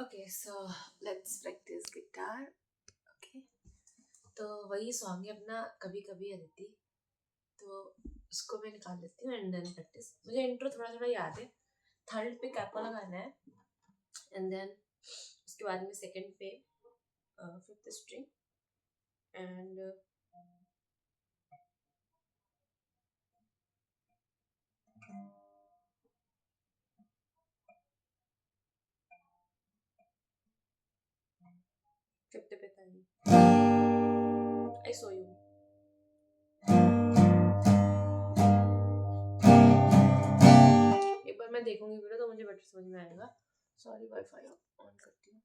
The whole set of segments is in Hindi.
Okay so let's practice guitar. Okay तो वही सॉन्ग है अपना कभी कभी अदिति, तो उसको मैं निकाल लेती हूँ एंड देन प्रैक्टिस। मुझे इंट्रो थोड़ा थोड़ा याद है। थर्ड पे कैपा लगाना है एंड देन उसके बाद में सेकंड पे फिफ्थ स्ट्रिंग एंड फिफ्थ पे था आई सो यू। एक बार मैं देखूंगी वीडियो तो मुझे बेटर समझ में आएगा। सॉरी वाईफाई ऑन करती हूँ।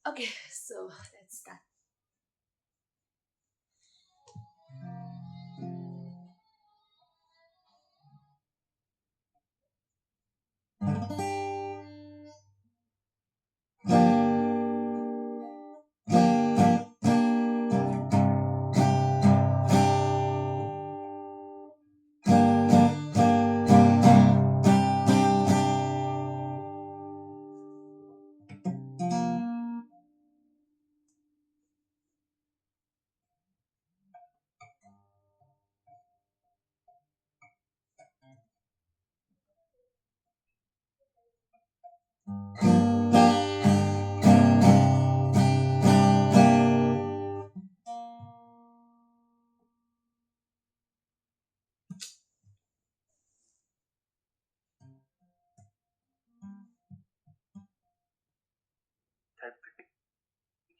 Okay so let's start.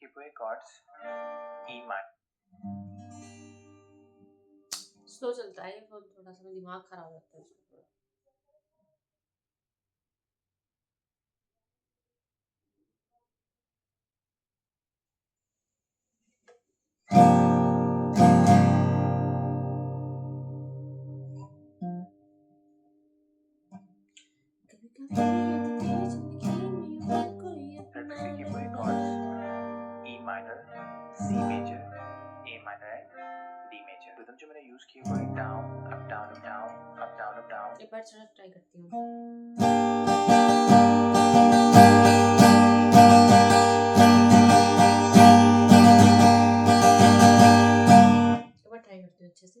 Gateway chords E minor. Slow चलता है वो, थोड़ा सा दिमाग खराब होता है इसका थोड़ा। Third gateway chords E minor, C major, A minor and D major. Rhythm जो मैंने यूज किया वो down up down up down up down up down. एक बार चलो ट्राई करती हूँ। एक बार ट्राई करती हूँ अच्छे से।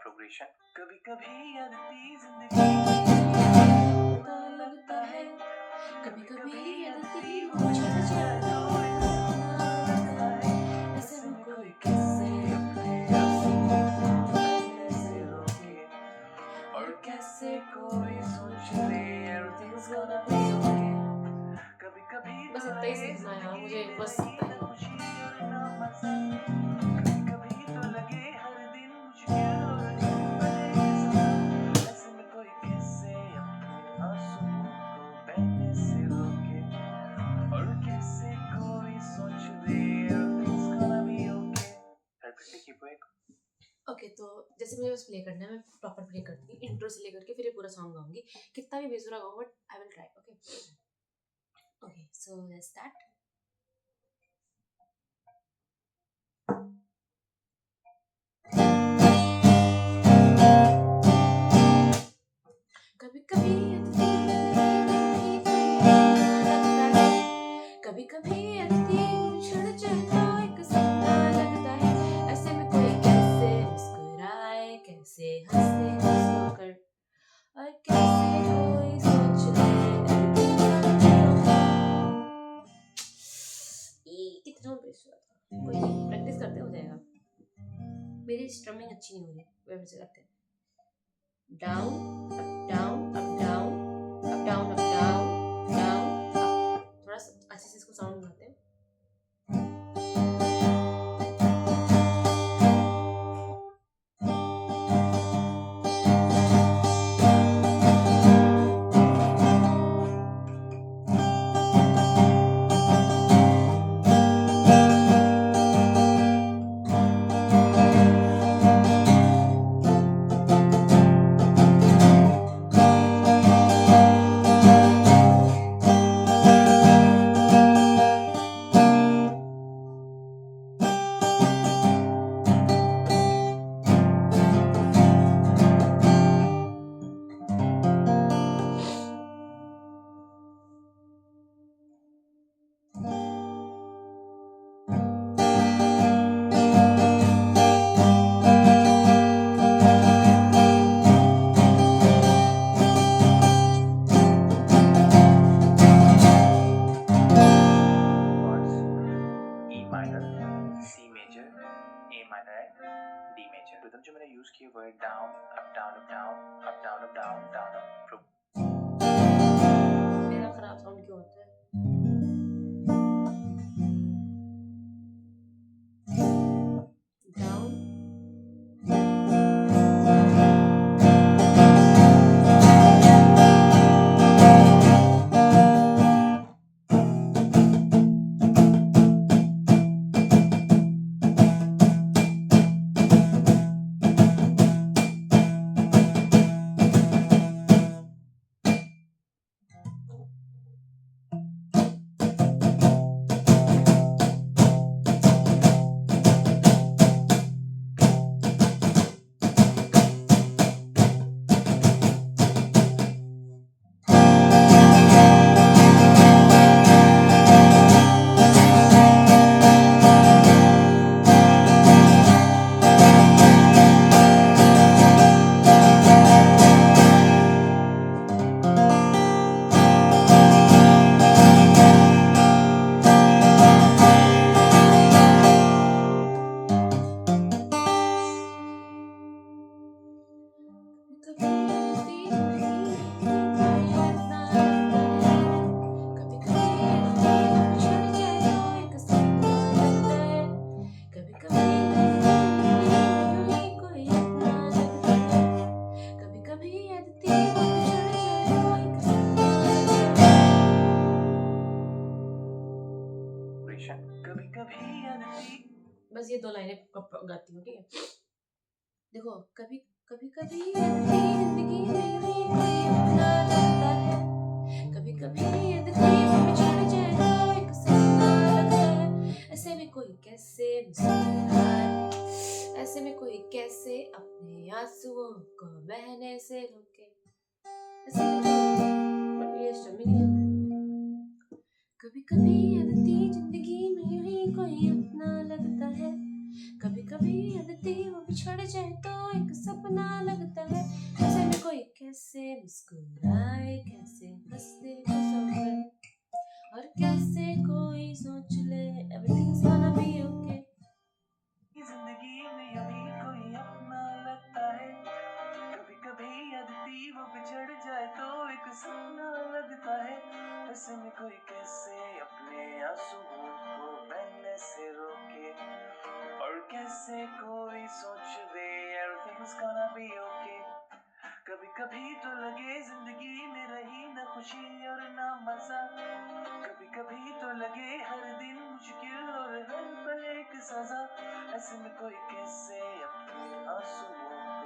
Progression. कभी कभी अदिति जिंदगी पता लगता है कभी कभी अदिति मुझे जाता है ऐसे में कोई कैसे और कैसे कोई सोच ले everything's gonna be okay. कभी कभी बस इतना ही सीखना है मुझे, बस इतना ही। कभी कभी तो लगे हर दिन मुश्किल और दिन बने आसान। जैसे मुझे बस प्ले करना है, मैं प्रॉपर प्ले करती हूँ इंट्रो से लेकर के, फिर ये पूरा सॉन्ग गाऊंगी, कितना भी बेसुरा गाऊँ but I will try. Okay okay, so let's start. कभी कभी कभी कभी छड़ जाता एक सपना लगता है, ऐसे में कोई कैसे मुस्कुराए, कैसे हंसे हंसकर, और कैसे कोई सोच ले। ये कितना बेसुरा था, कोई नहीं, प्रैक्टिस करते हो जाएगा। मेरी स्ट्रमिंग अच्छी नहीं हो रही, वैसे करते हैं। Down up down up down up down up down down up, थोड़ा सा अच्छे से इसको साउंड बनाते हैं। chords E minor, C major, A minor and D major. Rhythm जो मैंने यूज किए वो है down up down up down up down up down down up. मेरा खराब साउंड क्यों होता है? डाउन कभी कभी अनसी। बस ये 2 लाइनें गाती हूँ, ठीक है? देखो, कभी कभी कभी जिंदगी में भी कोई अपना लगता है, कभी कभी में छड़ जाए तो एक सपना लगता है, ऐसे में कोई कैसे मुस्कुराए, ऐसे में कोई कैसे अपने आंसुओं को बहने से रोके, ऐसे में कोई ये स्ट्रमिंग है। कभी कभी अदती जिंदगी में यूं ही कोई अपना लगता है, कभी कभी अदती वो बिछड़ जाए तो एक सपना लगता है, ऐसे में कोई कैसे मुस्कुराए, कैसे हंसते खुशखबर, और कैसे कोई सोच ले everything's gonna be okay। जिंदगी में यूं ही कोई अपना लगता है, कभी कभी अदती वो बिछड़ जाए तो एक सपना लगता है, ऐसे में कोई कैसे अपने आंसुओं को बहने से रोके, और कैसे कोई सोच दे everything's gonna be okay। कभी कभी तो लगे जिंदगी में रही न खुशी और न मजा, कभी कभी तो लगे हर दिन मुश्किल और हर पल एक सजा, ऐसे में कोई कैसे अपने आंसुओं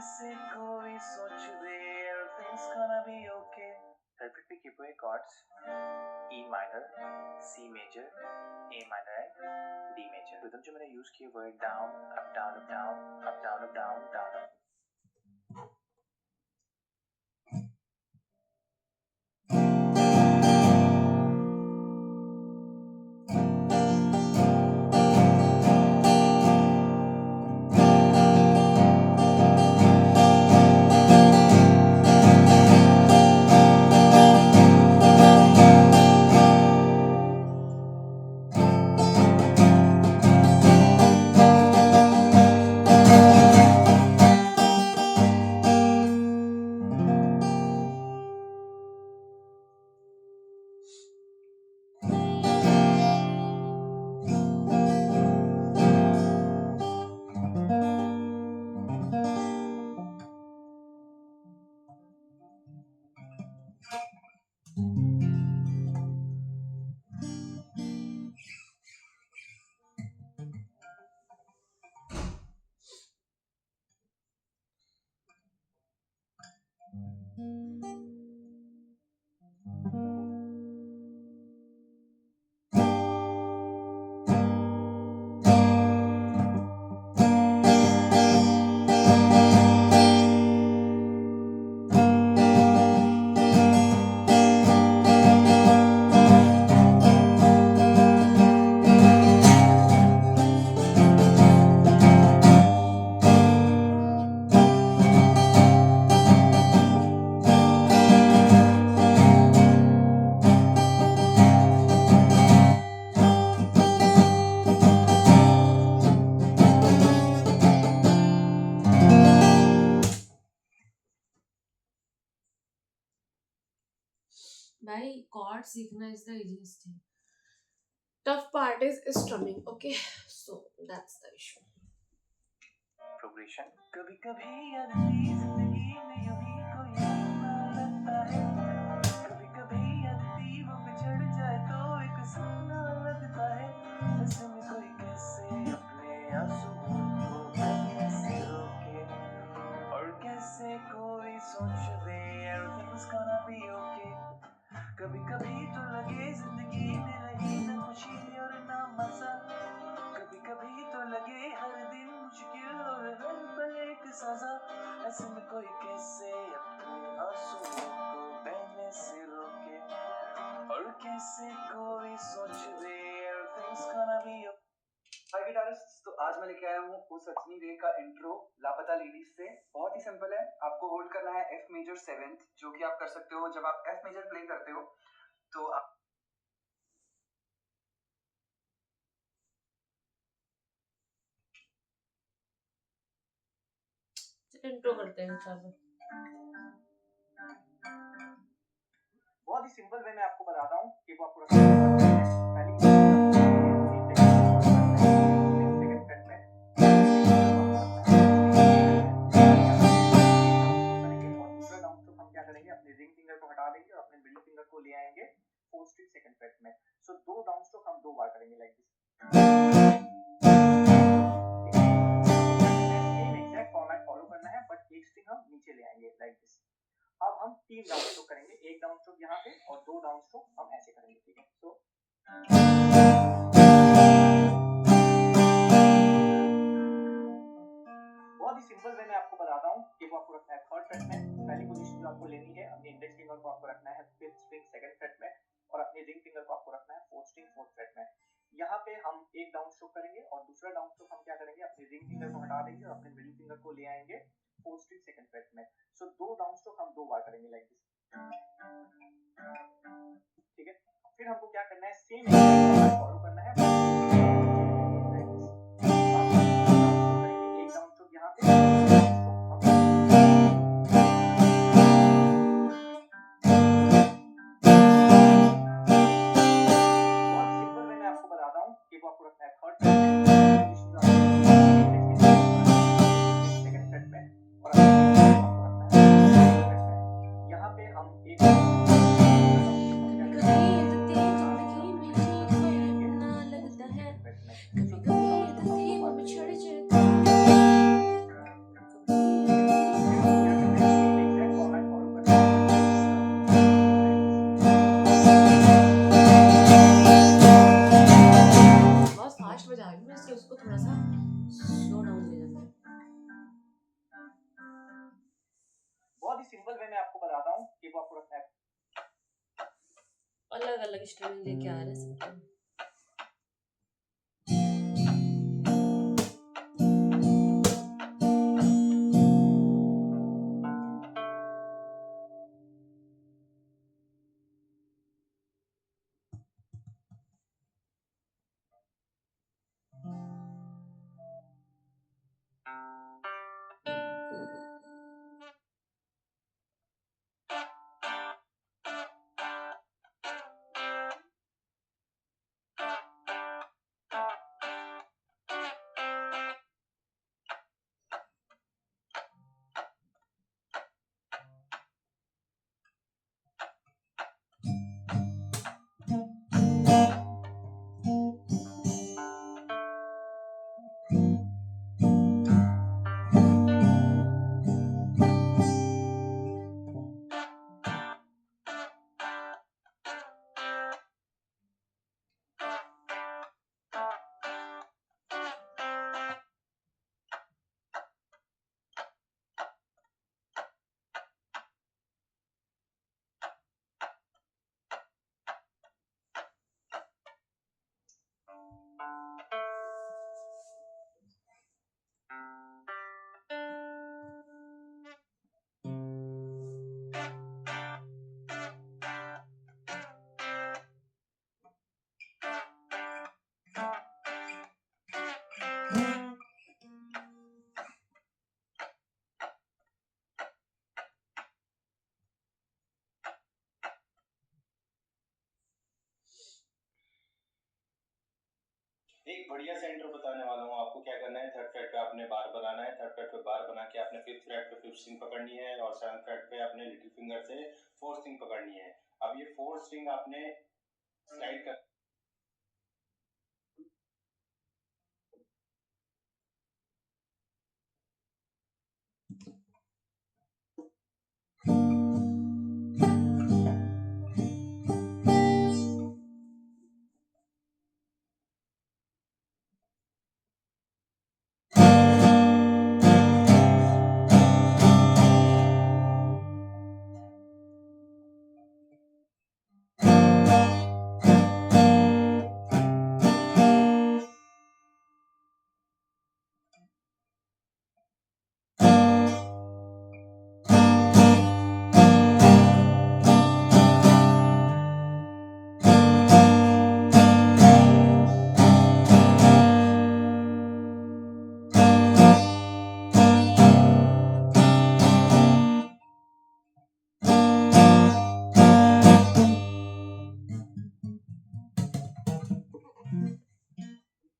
कैसे कोई सोच दे everything's gonna be okay. Perfect पे keep away chords E minor, C major, A minor and D major. Rhythm जो मैंने use किए वो है down, up, down, up, down, up, down, up, down, down, up. भाई chord सीखना is the easiest thing. Tough part is strumming. Okay, so that's the issue. Progression. कभी कभी अदती जिंदगी में यूं ही कोई अपना लगता है. कभी कभी अदती वो बिछड़ जाए तो एक सुनना लगता है. ऐसे में कोई कैसे अपने आंसुओं को बहने से रोके और कैसे कोई सोच दे everything's gonna be okay. कभी कभी तो लगे जिंदगी में रही न खुशी और न मजा. कभी कभी तो लगे हर दिन मुश्किल और हर पल एक सजा. ऐसे में कोई कैसे अपने आंसुओं को बहने से रोके और कैसे कोई सोच दे everything's gonna be okay. Hi guitarist, तो आज मैं लेके आया हूँ उस सचनी रे का इंट्रो लापता लेडीज से. बहुत ही सिंपल है. आपको होल्ड करना है एफ मेजर 7th, जो कि आप कर सकते हो जब आप एफ मेजर प्ले करते हो तो आप इंट्रो करते हैं चलो. बहुत ही सिंपल वे में आपको बताता हूँ कि वो आपको रखना है. ले आएंगे 4th string 2nd fret में. सो दो डाउन स्ट्रोक हम दो बार करेंगे like this. Same exact format follow करना है बट एक स्ट्रिंग हम नीचे ले आएंगे लाइक दिस. अब हम तीन डाउन स्ट्रोक करेंगे. एक डाउन स्ट्रोक यहाँ पे और दो डाउन स्ट्रोक हम ऐसे करेंगे. ठीक है. सो बहुत ही सिंपल वे में आपको बताता हूँ कि वो आपको रखना है 3rd फ्रेट में. पहली पोजीशन जो आपको लेनी है, अपने इंडेक्स फिंगर को आपको रखना है 5th स्ट्रिंग 2nd फ्रेट में और अपने रिंग फिंगर को आपको रखना है 4th स्ट्रिंग 4th फ्रेट में. यहाँ पे हम एक डाउन स्ट्रोक करेंगे और दूसरा डाउन स्ट्रोक हम क्या करेंगे, अपने रिंग फिंगर को हटा देंगे और अपने मिडिल फिंगर को ले आएंगे 4th स्ट्रिंग 2nd फ्रेट में. सो दो डाउन स्ट्रोक हम दो बार करेंगे लाइक दिस. ठीक है. फिर हमको क्या करना है, सेम फॉलो करना है. एक डाउन स्ट्रोक यहाँ पे सिंपल वे में आपको बताता हूँ कि वो आपको रखना है। अलग अलग स्ट्रिंग लेके आ रहे हैं सबके। एक बढ़िया सा इंट्रो बताने वाला हूँ आपको। क्या करना है, थर्ड फ्रेट पे आपने बार बनाना है। थर्ड फ्रेट पे बार बना के आपने फिफ्थ फ्रेट पे फिफ्थ स्ट्रिंग पकड़नी है और सेवंथ फ्रेट पे आपने लिटिल फिंगर से फोर्थ स्ट्रिंग पकड़नी है। अब ये फोर्थ स्ट्रिंग आपने स्लाइड कर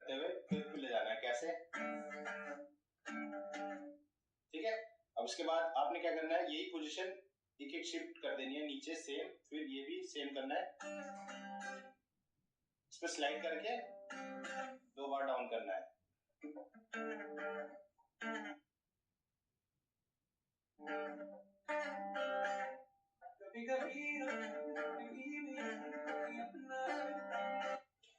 करते हुए फिफ्थ पे ले जाना है। कैसे, ठीक है। अब उसके बाद आपने क्या करना है, यही पोजीशन एक एक शिफ्ट कर देनी है नीचे सेम, फिर ये भी सेम करना है। इस पे स्लाइड करके 2 बार डाउन करना है।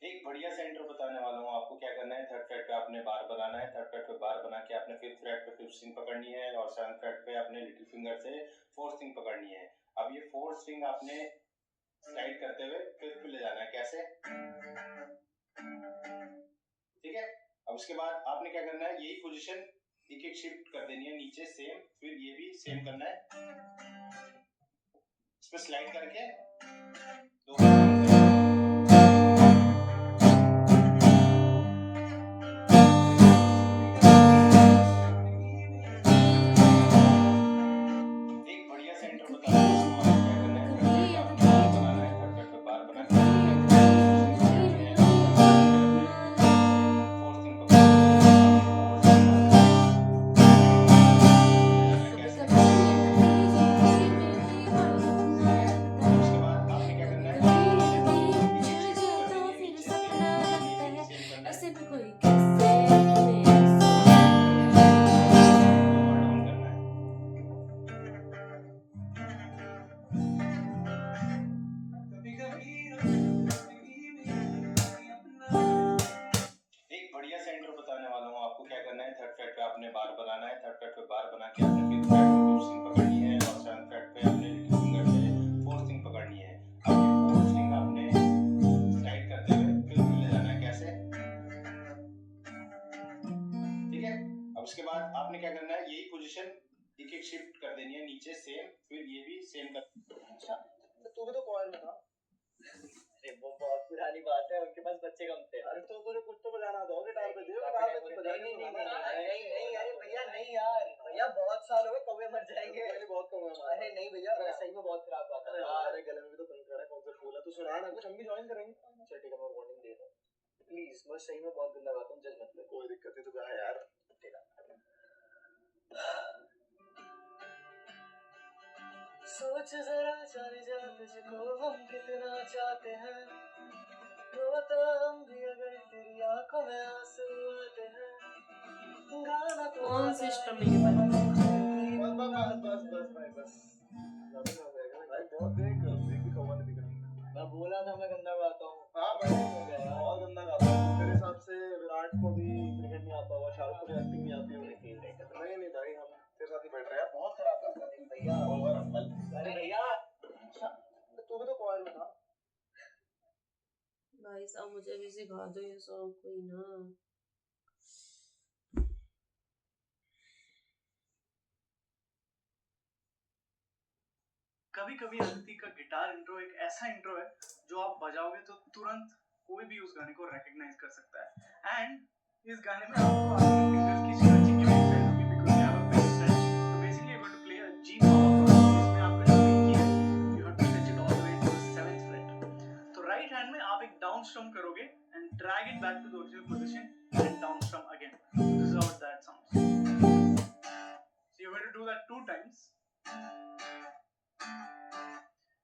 एक बढ़िया सा इंट्रो बताने वाला हूँ आपको। क्या करना है, थर्ड फ्रेट पे आपने बार बनाना है। थर्ड फ्रेट पे बार बना के आपने फिफ्थ फ्रेट पे फिफ्थ स्ट्रिंग पकड़नी है और सेवंथ फ्रेट पे आपने लिटिल फिंगर से फोर्थ स्ट्रिंग पकड़नी है। अब ये फोर्थ स्ट्रिंग आपने स्लाइड करते हुए फिफ्थ पे ले जाना है। कैसे, ठीक है। अब उसके बाद आपने क्या करना है, यही पोजीशन एक एक शिफ्ट कर देनी है नीचे सेम, फिर ये भी सेम करना है। इस पे स्लाइड करके 2 बार डाउन करना है। एक बढ़िया सा इंट्रो बताने वाला हूँ आपको। क्या करना है, थर्ड फ्रेट पे आपने बार बनाना है। थर्ड फ्रेट पे बार बना के आपने फिफ्थ स्ट्रिंग पकड़नी है और सेवंथ फ्रेट पे आपने फोर्थ स्ट्रिंग पकड़नी है। अब ये फोर्थ स्ट्रिंग आपने ले जाना है। कैसे, अब उसके बाद आपने क्या करना है, यही पोजीशन एक एक शिफ्ट कर देनी है नीचे सेम, फिर ये भी सेम करना है। ऐसे भी कोई कैसे 2 बार डाउन करना है। एक बढ़िया सा इंट्रो बताने वाला हूँ आपको। क्या करना है, थर्ड फ्रेट पे आपने बार बनाना है। थर्ड फ्रेट पे बार बना के आपने फिफ्थ फ्रेट पे फिफ्थ स्ट्रिंग पकड़नी है और सेवंथ आपने क्या करना है, यही पोजीशन एक एक शिफ्ट कर देनी है नीचे सेम, फिर ये भी सेम कर। अच्छा तू भी तो कोयर में था। अरे वो बहुत पुरानी बात है, उनके पास बच्चे कम थे। अरे तो तुझे कुछ तो बजाना था गिटार पे, दे गिटार पे कुछ बजा। नहीं अरे भैया नहीं यार, भैया बहुत साल हो गए, कौवे मर जाएंगे। मैंने बहुत कौवे मारे। अरे नहीं भैया सही में बहुत खराब बात है यार। अरे गले में भी तो कंकड़ है, कौन सा फूल है, तू सुना ना कुछ, हम भी ज्वाइन करेंगे। चल ठीक है मैं वार्निंग दे रहा हूं, प्लीज मैं सही में बहुत गंदा गाता हूं, जज मत ले। कोई दिक्कत नहीं, तू गा यार। ठीक है। सोच जरा जाने जा तुझको हम कितना चाहते हैं, रोता हम भी अगर तेरी आंखों में आंसू आते हैं। गाना तो कौन से स्ट्रमिंग है बस भाई बहुत देख भी कौवा नहीं दिख रहा। मैं बोला था मैं गंदा गाता हूँ। हाँ भाई बहुत गंदा गाता हूँ। तेरे हिसाब से विराट को भी क्रिकेट नहीं आता होगा, शाहरुख को भी एक्टिंग नहीं आती होगी। नहीं भाई हम तेरे साथ ही बैठ रहे हैं, बहुत खराब गाता है भैया। Over uncle. अरे भैया अच्छा तू भी तो कोयर में था। भाई साहब, मुझे भी सिखा दो ये सॉन्ग कोई ना। कभी कभी अदिति का गिटार इंट्रो एक ऐसा इंट्रो है जो आप बजाओगे तो तुरंत कोई भी उस गाने को रिकॉग्नाइज कर सकता है। एंड इस गाने में आपको आपके फिंगर्स की स्ट्रेचिंग की एक्सरसाइज होगी, because you have a pink stretch. तो basically you are going to play a G power chord, जिसमें आपका जो पिंकी है you have to stretch it all the way to the 7th fret. तो राइट हैंड में आप एक डाउन स्ट्रम करोगे and drag it back to the original position and down strum again. This is how that sounds. So you're going to do that 2 times.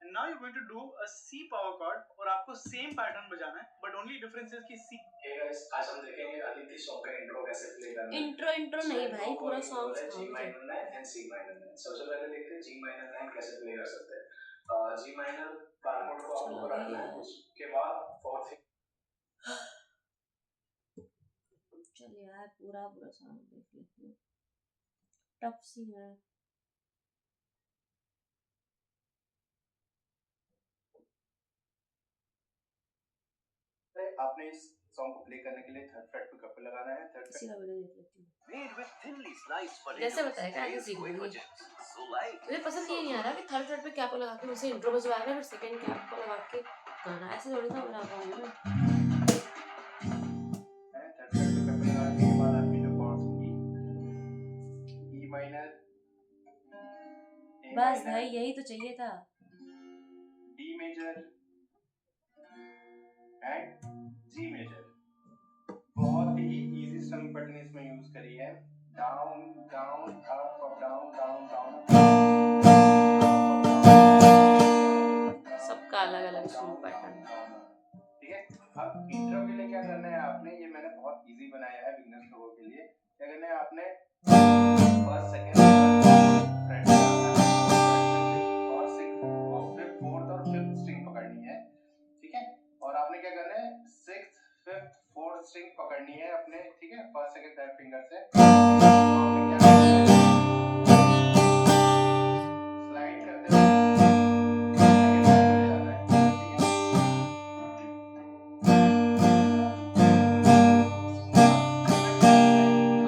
And now you're going to do a C power chord और आपको सेम पैटर्न बजाना है, बट ओनली डिफरेंस इज कि C। हे गाइस आज हम देखेंगे अदिति सॉन्ग का इंट्रो कैसे प्ले करना है। इंट्रो नहीं भाई, पूरा सॉन्ग G सिखाओ मुझे। Minor 9 and C minor 9। सबसे पहले देखते हैं G माइनर 9 कैसे प्ले कर सकते हैं। G माइनर बारकोड को आपको रखना है, उसके बाद 4th। चल यार पूरा सॉन्ग देख लेते हैं, टफ सी है। आपने इस सॉन्ग को प्ले करने के लिए 3rd फ्रेट पे कपल लगाना है। 3rd इसी का वीडियो देख लेती हूँ। Made with thinly sliced potatoes. जैसे बताया ऐसे सीख लूंगी। So light. मुझे पसंद ये नहीं आ रहा कि 3rd फ्रेट पे कैप लगा के मुझे इंट्रो बजवाएगा, फिर 2nd कैप को लगा के गाना, ऐसे थोड़ी ना बजा पाऊंगी मैं। 3rd फ्रेट पे कपल लगाने के बाद आपकी जो कॉर्ड्स होंगी E माइनर, बस भाई यही तो चाहिए था। D major and G major. बहुत ही इजी स्ट्रम पैटर्न इसमें यूज करी है। Down down up up down down down सबका अलग अलग स्ट्रम पैटर्न। ठीक है। अब इंट्रो के लिए क्या करना है आपने, ये मैंने बहुत इजी बनाया है बिगिनर्स लोगों के लिए। क्या करना है आपने, फर्स्ट सेकंड फ्रेट और 4th और 5th स्ट्रिंग पकड़नी है। ठीक है। और आपने क्या करना है, 6th 5th 4th स्ट्रिंग पकड़नी है अपने, ठीक है, 1st 2nd 3rd फिंगर से। आपने क्या स्लाइड करते हुए सेकंड लाइन में जाना है। ठीक है।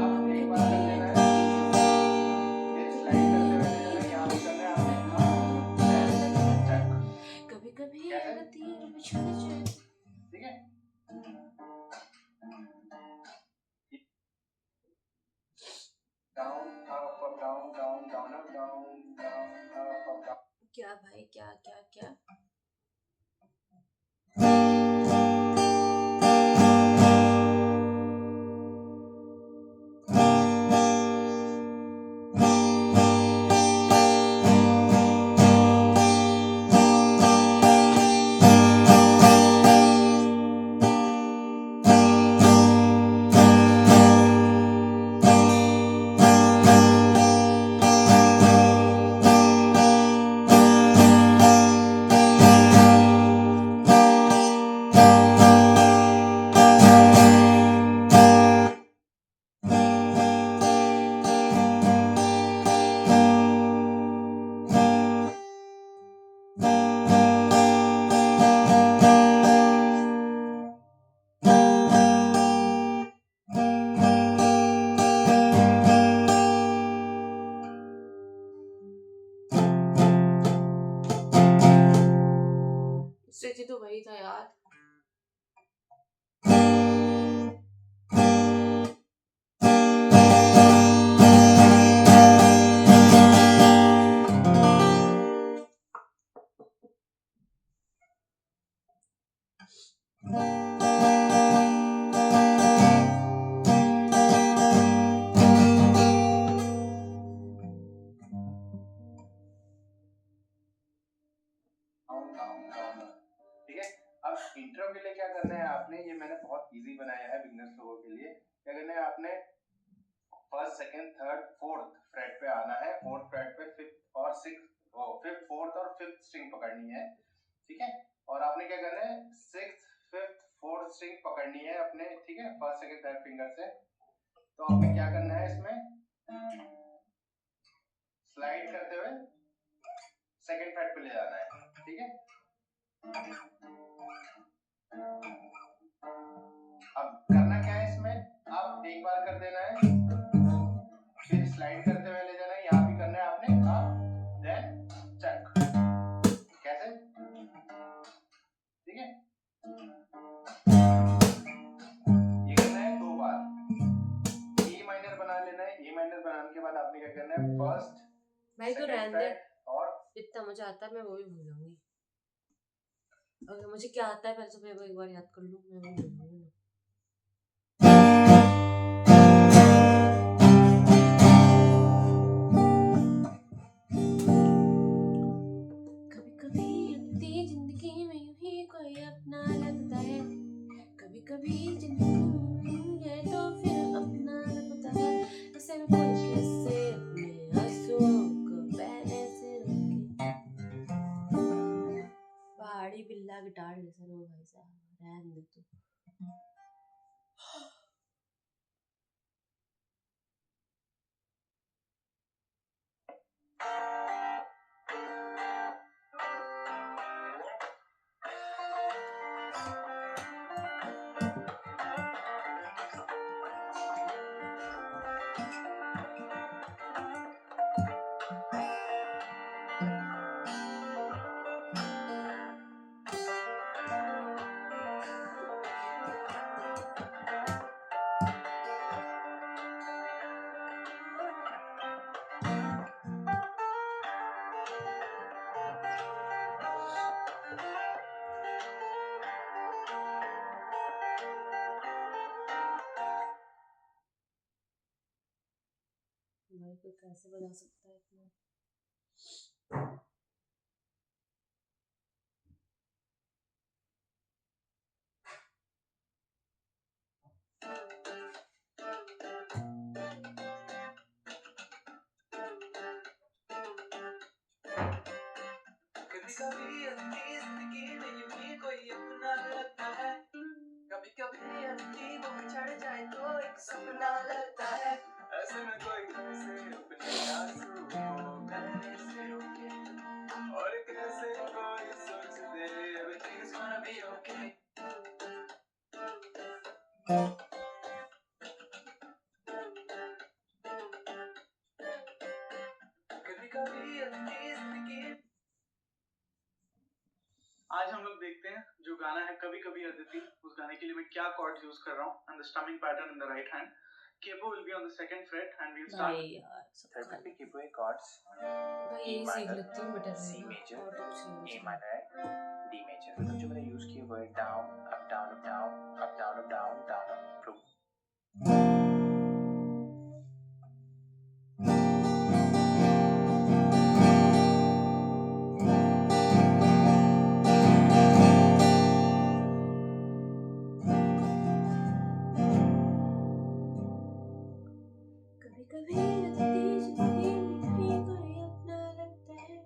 आप एक बार कर लेना है, ये स्लाइड करते हुए ले जाना है, यहाँ पे करना है आपने कभी कभी आती है बिछड़ जाए। ठीक है। Down up down down down up down down up down. क्या भाई क्या क्या क्या आपने, ये मैंने बहुत इजी बनाया है बिगनर्स लोगों के लिए। क्या करना है आपने, first second third fourth freight पे आना है, फोर्थ फ्रेट पे फिफ्थ और सिक्स, फिफ्थ फोर्थ और फिफ्थ स्ट्रिंग पकड़नी है, ठीक है। और आपने क्या करना है, सिक्स फिफ्थ फोर्थ स्ट्रिंग पकड़नी है अपने, ठीक है, फर्स्ट सेकंड थर्ड फिंगर से। तो आपने क्या करना है, इसमें स्लाइड करते हुए सेकंड फ्रेट पे ले जाना है, ठीक है। अब करना क्या है इसमें, आप एक बार कर देना है, फिर स्लाइड करते हुए ले जाना है, यहाँ भी करना है आपने अप देन चक, कैसे, ठीक है। ये करना है 2 बार। ए माइनर बना लेना है, ए माइनर बनाने के बाद आपने क्या करना है, फर्स्ट भाई तो रहने दे, और जितना मुझे आता है मैं वो भी भूल जाऊंगी। अगर मुझे क्या आता है पहले तो मैं वो एक बार याद कर लूँ, मैं वो भूल जाऊंगी ना। कभी कभी अपनी जिंदगी में यूं ही कोई अपना लगता है, कभी कभी जिंदगी है तो फिर अपना लगता है, ऐसे में कोई कैसे अपने आंसुओं को बहने से रोके। पहाड़ी बिल्ला गिटार जैसा रो भाई साहब, रहने दे तू। भाई कोई कैसे बजा सकता है इतना। कभी कभी अपनी जिंदगी में यूं ही कोई अपना लगता है, कभी कभी अपनी वो चढ़ जाए तो एक सपना लगता है, ऐसे में कोई कैसे अपने आंसू को बहने से रोके, और कैसे कोई सोच दे everything's gonna be okay। कभी कभी अपनी जिंदगी। आज हम लोग देखते हैं जो गाना है कभी कभी अदिति, उस गाने के लिए मैं क्या कॉर्ड्स यूज कर रहा हूँ, and the स्टमिंग pattern in the right hand. Capo will be on the second fret and we'll start भाई यार सब Third खा fret पे capo chords भाई E यही सीख minor, लेती हूँ बेटर C रहेगा, major, और तो कुछ नहीं A बचना। minor, D major। तो जो मैंने यूज किया वो है down up down up down up down up down down up through। कभी कभी अदिति जिंदगी में भी कोई अपना लगता है।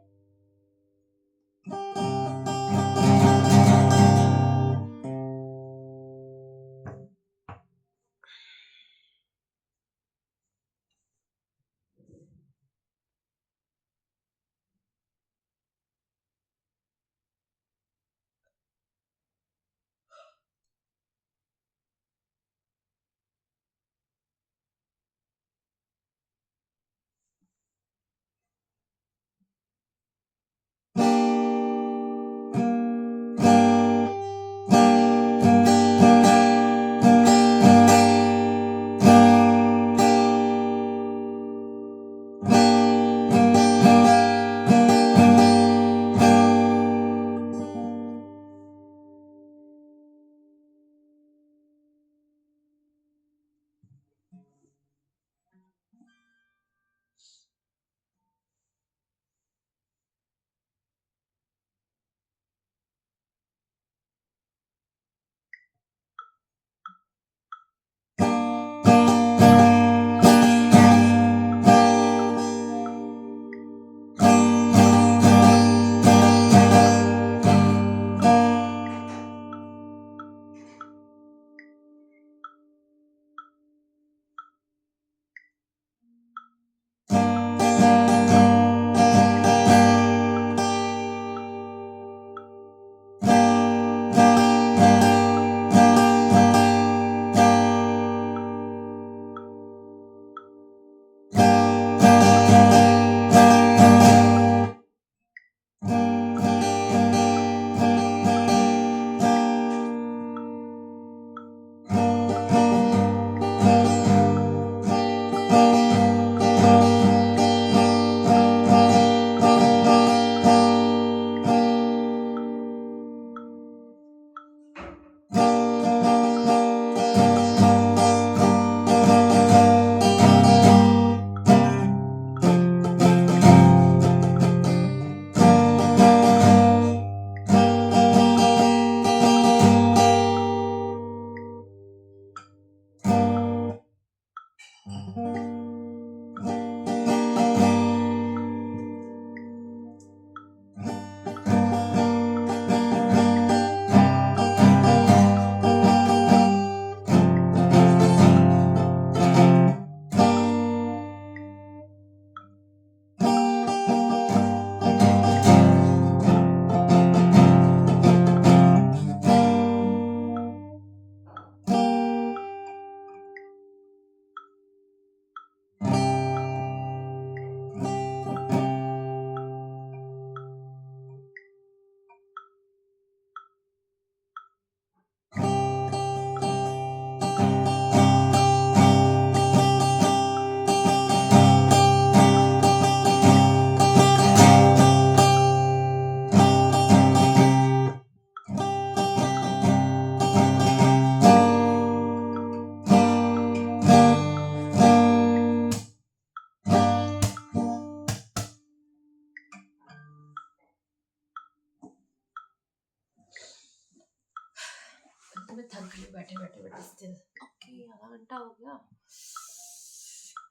खाली बैठे बैठे बैठे स्टिल ओके आधा घंटा हो गया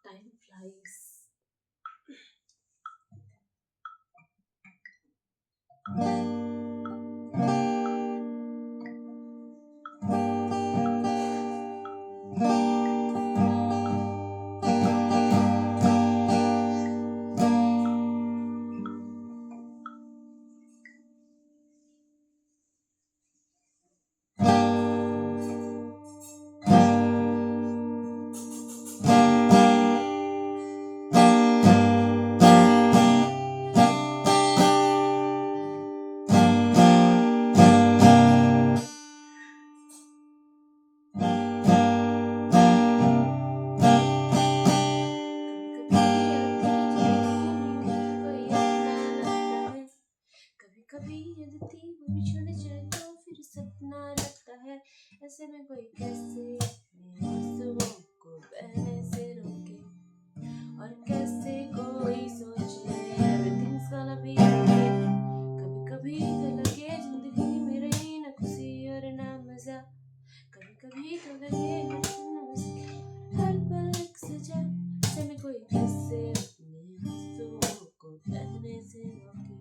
टाइम फ्लाइज कभी यदि वो बिछड़ जाए तो फिर सपना लगता है ऐसे में कोई कैसे मेरे आंसुओं को बहने से रोके और कैसे कोई सोच ले everything's gonna be okay कभी कभी तो लगे जिंदगी में रही ना खुशी और ना मजा कभी कभी तो लगे हर पल एक सजा ऐसे में कोई कैसे अपने आंसुओं को बहने से रोके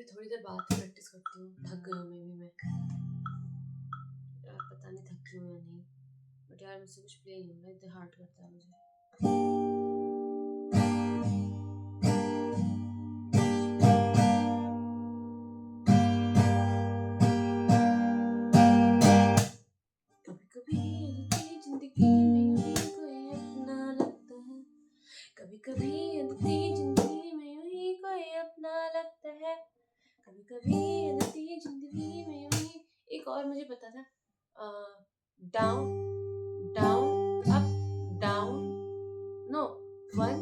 थोड़ी देर बाद प्रैक्टिस करती हूँ थक गई हूँ मैं यार पता नहीं थकी हूँ या नहीं बट यार मुझसे कुछ प्ले नहीं हो रहा इतना हार्ड करता है मुझे कभी कभी जिंदगी लगता है, कभी कभी अदिति जिंदगी में यूं ही। एक और मुझे पता था, down down up down, no 1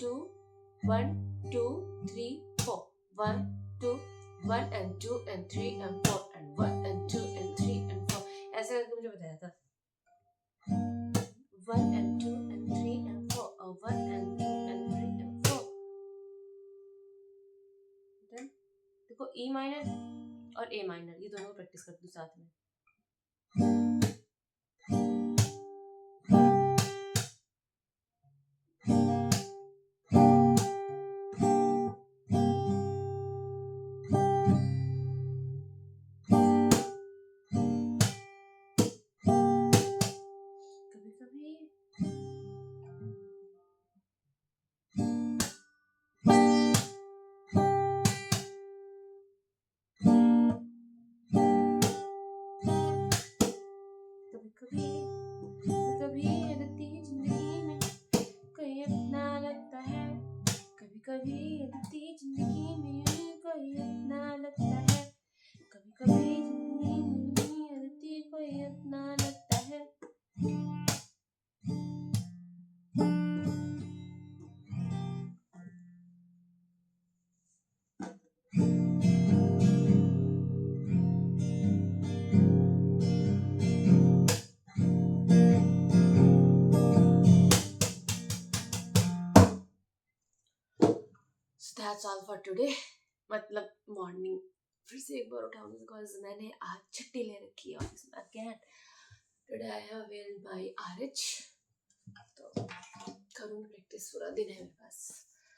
2 1 2 3 4, 1 2 1 and 2 and 3 and 4 and 1 and 2 and 3 and 4, ऐसे करके मुझे बताया था। 1 and 2 and 3 and 4, or 1 and 2 and 3 and 4। Then देखो E माइनर और A माइनर, ये दोनों को प्रैक्टिस कर दो साथ में। कभी कभी कभी अदिति जिंदगी में कोई अपना लगता है, कभी कभी अदिति जिंदगी में कोई अपना लगता है, कभी कभी जिंदगी में अदिति कोई अपना लगता है। So that's all for today। मतलब मॉर्निंग फिर से एक बार उठाऊंगी बिकॉज मैंने आज छुट्टी ले रखी है ऑफिस में again. Today I have well my RH, तो करूँगी प्रैक्टिस, पूरा दिन है मेरे पास।